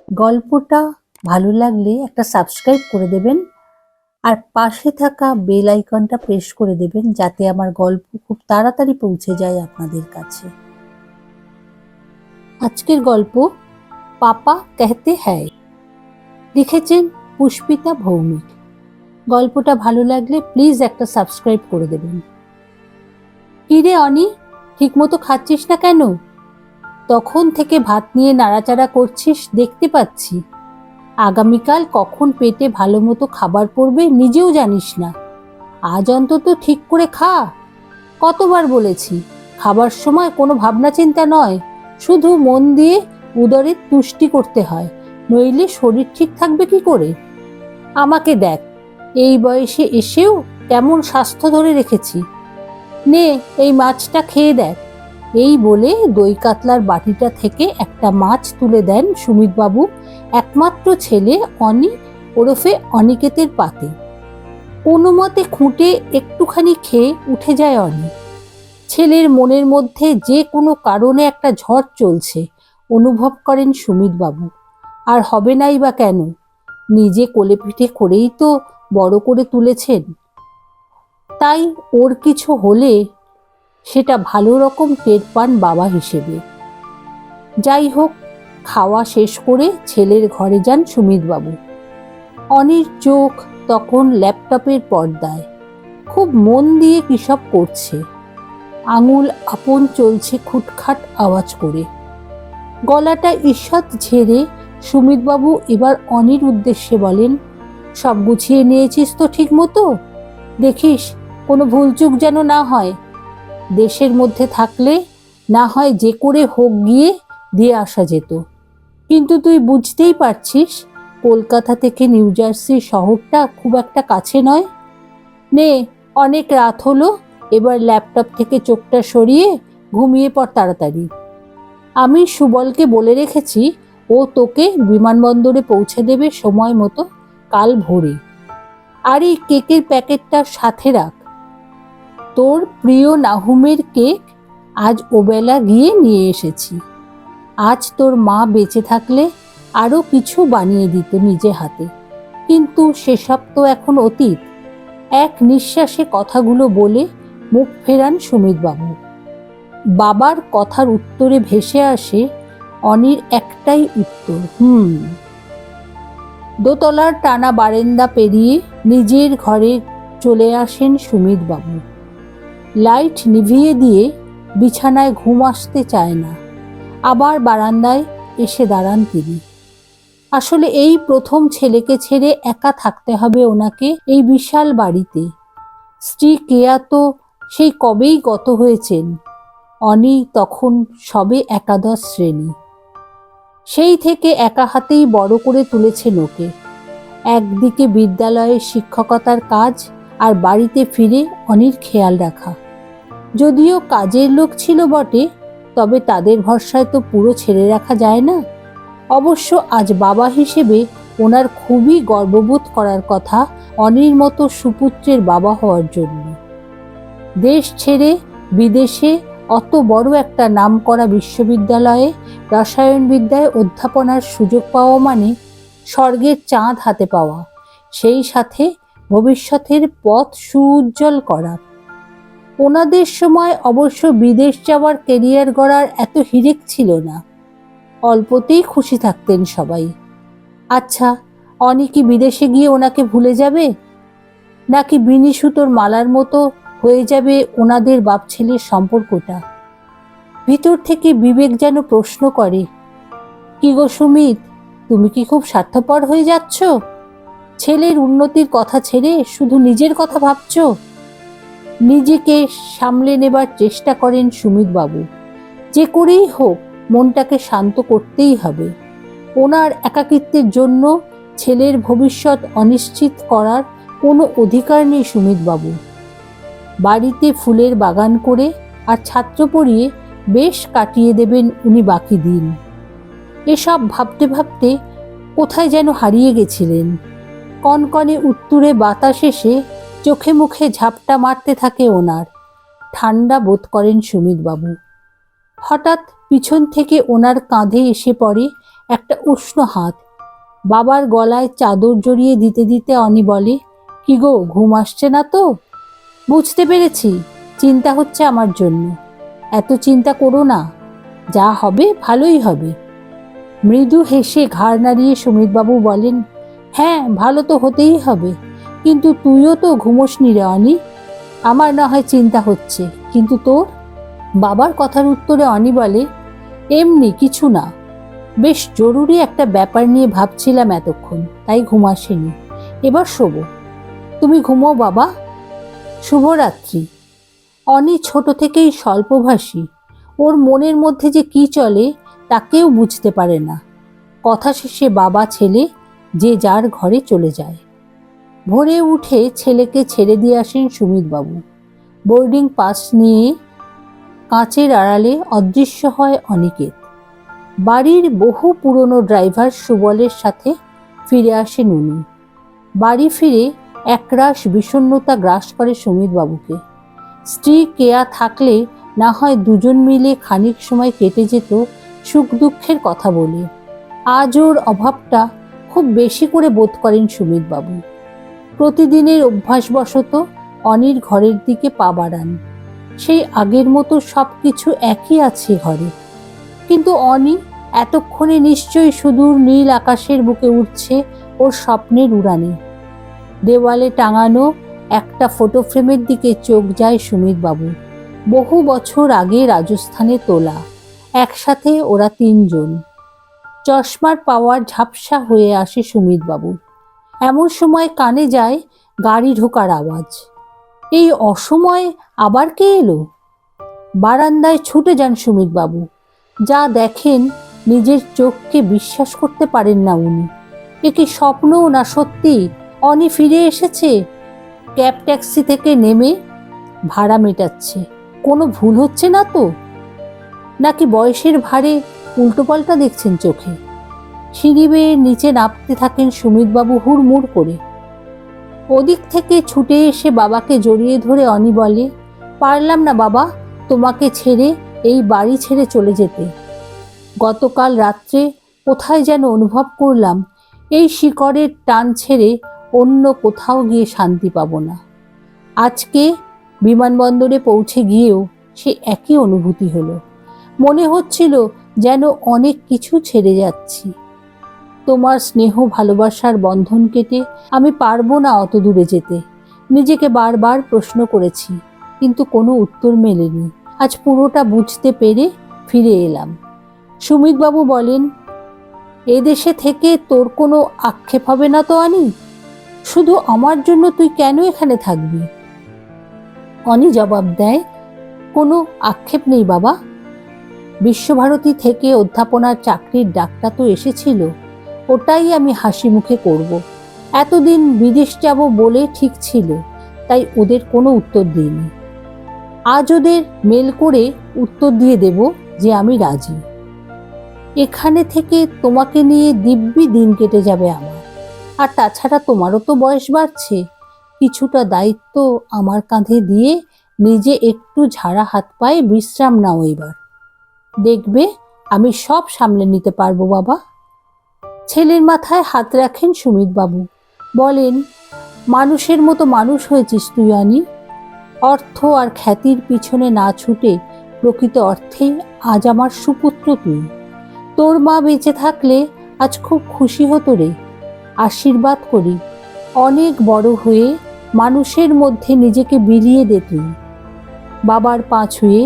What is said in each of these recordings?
গল্পটা ভালো লাগলে একটা সাবস্ক্রাইব করে দেবেন আর পাশে থাকা বেল আইকনটা প্রেস করে দেবেন যাতে আমার গল্প খুব তাড়াতাড়ি পৌঁছে যায় আপনাদের কাছে। আজকের গল্প পাপা कहते हैं, লিখেছেন পুষ্পিতা ভৌমিক। গল্পটা ভালো লাগলে প্লিজ একটা সাবস্ক্রাইব করে দেবেন। কিরে অনি, ঠিকমতো খাচ্ছিস না কেন? তখন থেকে ভাত নিয়ে নাড়াচাড়া করছিস দেখতে পাচ্ছি। আগামীকাল কখন পেটে ভালো মতো খাবার পড়বে নিজেও জানিস না। আজ অন্তত ঠিক করে খা। কতবার বলেছি, খাবার সময় কোনো ভাবনা চিন্তা নয়, শুধু মন দিয়ে উদরের তুষ্টি করতে হয়, নইলে শরীর ঠিক থাকবে কি করে? আমাকে দেখ, এই বয়সে এসেও কেমন স্বাস্থ্য ধরে রেখেছি। নে, এই মাছটা খেয়ে দেখ। এই বলে দই কাতলার বাটিটা থেকে একটা মাছ তুলে দেন সুমিতবাবু একমাত্র ছেলে অনি ওরফে অনিকেতের পাতে। কোনো মতে খুঁটে একটুখানি খেয়ে উঠে যায় অনি। ছেলের মনের মধ্যে যে কোনো কারণে একটা ঝড় চলছে অনুভব করেন সুমিতবাবু। আর হবে নাই বা কেন, নিজে কোলে পিঠে করেই তো বড় করে তুলেছেন। তাই ওর কিছু হলে সেটা ভালো রকম টের পান বাবা হিসেবে। যাই হোক, খাওয়া শেষ করে ছেলের ঘরে যান সুমিতবাবু। অনির চোখ তখন ল্যাপটপের পর্দায়, খুব মন দিয়ে কী সব করছে। আঙুল আপন চলছে খুটখাট আওয়াজ করে। গলাটা ঈষৎ ঝেড়ে সুমিতবাবু এবার অনির উদ্দেশ্যে বলেন, সব গুছিয়ে নিয়েছিস তো ঠিক মতো? দেখিস কোনো ভুলচুক যেন না হয়। দেশের মধ্যে থাকলে না হয় যে করে হোক গিয়ে দিয়ে আসা যেত, কিন্তু তুই বুঝতেই পারছিস কলকাতা থেকে নিউ জার্সি শহরটা খুব একটা কাছে নয়। নে, অনেক রাত হলো, এবার ল্যাপটপ থেকে চোখটা সরিয়ে ঘুমিয়ে পড় তাড়াতাড়ি। আমি সুবলকে বলে রেখেছি, ও তোকে বিমানবন্দরে পৌঁছে দেবে সময় মতো কাল ভোরে। আর এই কেকের প্যাকেটটা সাথে রাখ, তোর প্রিয় নাহুমের কেক আজ ওবেলা গিয়ে নিয়ে এসেছি। আজ তোর মা বেঁচে থাকলে আরও কিছু বানিয়ে দিত নিজে হাতে, কিন্তু সেসব তো এখন অতীত। এক নিঃশ্বাসে কথাগুলো বলে মুখ ফেরান সুমিতবাবু। বাবার কথার উত্তরে ভেসে আসে অনির একটাই উত্তর, দোতলার টানা বারান্দা পেরিয়ে নিজের ঘরে চলে আসেন সুমিতবাবু। লাইট নিভিয়ে দিয়ে বিছানায় ঘুম আসতে চায় না, আবার বারান্দায় এসে দাঁড়ান তিনি। আসলে এই প্রথম ছেলেকে ছেড়ে একা থাকতে হবে ওনাকে এই বিশাল বাড়িতে। স্ত্রী কেয়া তো সেই কবেই গত হয়েছেন। অনি তখন সবে একাদশ শ্রেণী। সেই থেকে একা হাতেই বড় করে তুলেছেন ওকে। একদিকে বিদ্যালয়ের শিক্ষকতার কাজ, আর বাড়িতে ফিরে অনির খেয়াল রাখা। যদিও কাজের লোক ছিল বটে, তবে তাদের ভরসায় তো পুরো ছেড়ে রাখা যায় না। অবশ্য আজ বাবা হিসেবে ওনার খুবই গর্ববোধ করার কথা অনির মতো সুপুত্রের বাবা হওয়ার জন্য। দেশ ছেড়ে বিদেশে অত বড় একটা নামকরা বিশ্ববিদ্যালয়ে রসায়নবিদ্যায় অধ্যাপনার সুযোগ পাওয়া মানে স্বর্গের চাঁদ হাতে পাওয়া, সেই সাথে ভবিষ্যতের পথ সুউজ্জ্বল করা। ওনাদের সময় অবশ্য বিদেশ যাওয়ার কেরিয়ার গড়ার এত হিড়িক ছিল না, অল্পতেই খুশি থাকতেন সবাই। আচ্ছা, অনি কি বিদেশে গিয়ে ওনাকে ভুলে যাবে, নাকি বিনি সুতোর মালার মতো হয়ে যাবে ওনাদের বাপ ছেলের সম্পর্কটা? ভিতর থেকে বিবেক যেন প্রশ্ন করে, কি গো সুমিত, তুমি কি খুব স্বার্থপর হয়ে যাচ্ছ? ছেলের উন্নতির কথা ছেড়ে শুধু নিজের কথা ভাবছ? নিজেকে সামলে নেবার চেষ্টা করেন সুমিতবাবু। যে করেই হোক মনটাকে শান্ত করতেই হবে। ওনার একাকিত্বের জন্য ছেলের ভবিষ্যৎ অনিশ্চিত করার কোনো অধিকার নেই সুমিতবাবু। বাড়িতে ফুলের বাগান করে আর ছাত্র পড়িয়ে বেশ কাটিয়ে দেবেন উনি বাকি দিন। এসব ভাবতে ভাবতে কোথায় যেন হারিয়ে গেছিলেন। কনকনে উত্তুরে বাতাস এসে চোখে মুখে ঝাপটা মারতে থাকে ওনার। ঠান্ডা বোধ করেন সুমিতবাবু। হঠাৎ পিছন থেকে ওনার কাঁধে এসে পড়ে একটা উষ্ণ হাত। বাবার গলায় চাদর জড়িয়ে দিতে দিতে অনি বলে, কি গো, ঘুম আসছে না তো? বুঝতে পেরেছি, চিন্তা হচ্ছে আমার জন্য। এত চিন্তা করো না, যা হবে ভালোই হবে। মৃদু হেসে ঘাড় নাড়িয়ে সুমিতবাবু বলেন, হ্যাঁ, ভালো তো হতেই হবে, কিন্তু তুইও তো ঘুমোসনি রে অনি। আমার না হয় চিন্তা হচ্ছে, কিন্তু তোর? বাবার কথার উত্তরে অনি বলে, এমনি কিছু না, বেশ জরুরি একটা ব্যাপার নিয়ে ভাবছিলাম এতক্ষণ, তাই ঘুম আসেনি। এবার শোবো, তুমি ঘুমোও বাবা, শুভরাত্রি। অনি ছোট থেকেই স্বল্পভাষী, ওর মনের মধ্যে যে কি চলে তা কেউ বুঝতে পারে না। কথা শেষে বাবা ছেলে যে যার ঘরে চলে যায়। ভোরে উঠে ছেলেকে ছেড়ে দিয়ে আসেন সুমিতবাবু। বোর্ডিং পাস নিয়ে কাঁচের আড়ালে অদৃশ্য হয় অনিকেত। বাড়ির বহু পুরনো ড্রাইভার সুবলের সাথে ফিরে আসে নুনু। বাড়ি ফিরে একরাশ বিষণ্ণতা গ্রাস করে সুমিতবাবুকে। স্ত্রী কেয়া থাকলে না হয় দুজন মিলে খানিক সময় কেটে যেত সুখ দুঃখের কথা বলে। আজ ওর অভাবটা খুব বেশি করে বোধ করেন সুমিতবাবু। প্রতিদিনের অভ্যাসবশত অনির ঘরের দিকে পা বাড়ান। সেই আগের মতো সব কিছু একই আছে ঘরে, কিন্তু অনি এতক্ষণে নিশ্চয়ই সুদূর নীল আকাশের বুকে উঠছে ওর স্বপ্নের উড়ানে। দেওয়ালে টাঙানো একটা ফটো ফ্রেমের দিকে চোখ যায় সুমিতবাবু। বহু বছর আগে রাজস্থানে তোলা, একসাথে ওরা তিনজন। চশমার পাওয়ার ঝাপসা হয়ে আসে সুমিতবাবুর। এমন সময় কানে যায় গাড়ি ঢোকার আওয়াজ। এই অসময়ে আবার কে এলো? বারান্দায় ছুটে যান সুমিতবাবু। যা দেখেন নিজের চোখকে বিশ্বাস করতে পারেন না উনি। এ কি স্বপ্ন না সত্যি? অনি ফিরে এসেছে। ক্যাব ট্যাক্সি থেকে নেমে ভাড়া মেটাচ্ছে। কোনো ভুল হচ্ছে না তো? নাকি বয়সের ভারে উল্টোপাল্টা দেখছেন চোখে? সিঁড়ি বেয়ে নিচে নামতে থাকেন সুমিতবাবু হুড়মুড় করে। ওদিক থেকে ছুটে এসে বাবাকে জড়িয়ে ধরে অনি বলে, পারলাম না বাবা তোমাকে ছেড়ে, এই বাড়ি ছেড়ে চলে যেতে। গতকাল রাত্রে কোথায় যেন অনুভব করলাম এই শিকড়ের টান ছেড়ে অন্য কোথাও গিয়ে শান্তি পাবো না। আজকে বিমানবন্দরে পৌঁছে গিয়েও সে একই অনুভূতি হলো। মনে হচ্ছিল যেন অনেক কিছু ছেড়ে যাচ্ছি। তোমার স্নেহ ভালোবাসার বন্ধন কেটে আমি পারবো না অত দূরে যেতে। নিজেকে বারবার প্রশ্ন করেছি, কিন্তু কোনো উত্তর মেলেনি। আজ পুরোটা বুঝতে পেরে ফিরে এলাম। সুমিতবাবু বলেন, এদেশে থেকে তোর কোনো আক্ষেপ হবে না তো অনি? শুধু আমার জন্য তুই কেন এখানে থাকবি? অনি জবাব দেয়, কোনো আক্ষেপ নেই বাবা। বিশ্বভারতী থেকে অধ্যাপনার চাকরির ডাকটা তো এসেছিল, ওটাই আমি হাসি মুখে করব। এতদিন বিদেশ যাব বলে ঠিক ছিল, তাই ওদের কোনো উত্তর দিইনি। আজ ওদের মেল করে উত্তর দিয়ে দেব যে আমি রাজি। এখানে থেকে তোমাকে নিয়ে দিব্যি দিন কেটে যাবে আমার। আর তাছাড়া তোমারও তো বয়স বাড়ছে, কিছুটা দায়িত্ব আমার কাঁধে দিয়ে নিজে একটু ঝাড়া হাত পায়ে বিশ্রাম নাও এবার। দেখবে আমি সব সামলে নিতে পারবো বাবা। ছেলের মাথায় হাত রাখেন সুমিতবাবু, বলেন, মানুষের মতো মানুষ হয়েছিস তুই অনি। অর্থ আর খ্যাতির পিছনে না ছুটে প্রকৃত অর্থেই আজ আমার সুপুত্র তুই। তোর মা বেঁচে থাকলে আজ খুব খুশি হতো রে। আশীর্বাদ করি, অনেক বড় হয়ে মানুষের মধ্যে নিজেকে বিলিয়ে দে তুই। বাবার পা ছুঁয়ে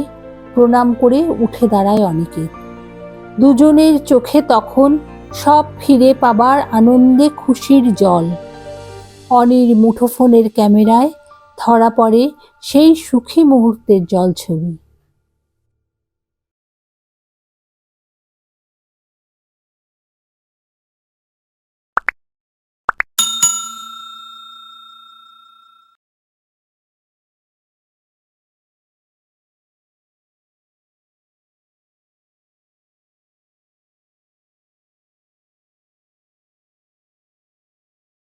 প্রণাম করে উঠে দাঁড়ায় অনিকেত। দুজনের চোখে তখন সব ফিরে পাবার আনন্দে খুশির জল। অনির মুঠোফোনের ক্যামেরায় ধরা পড়ে সেই সুখী মুহূর্তের জলছবি।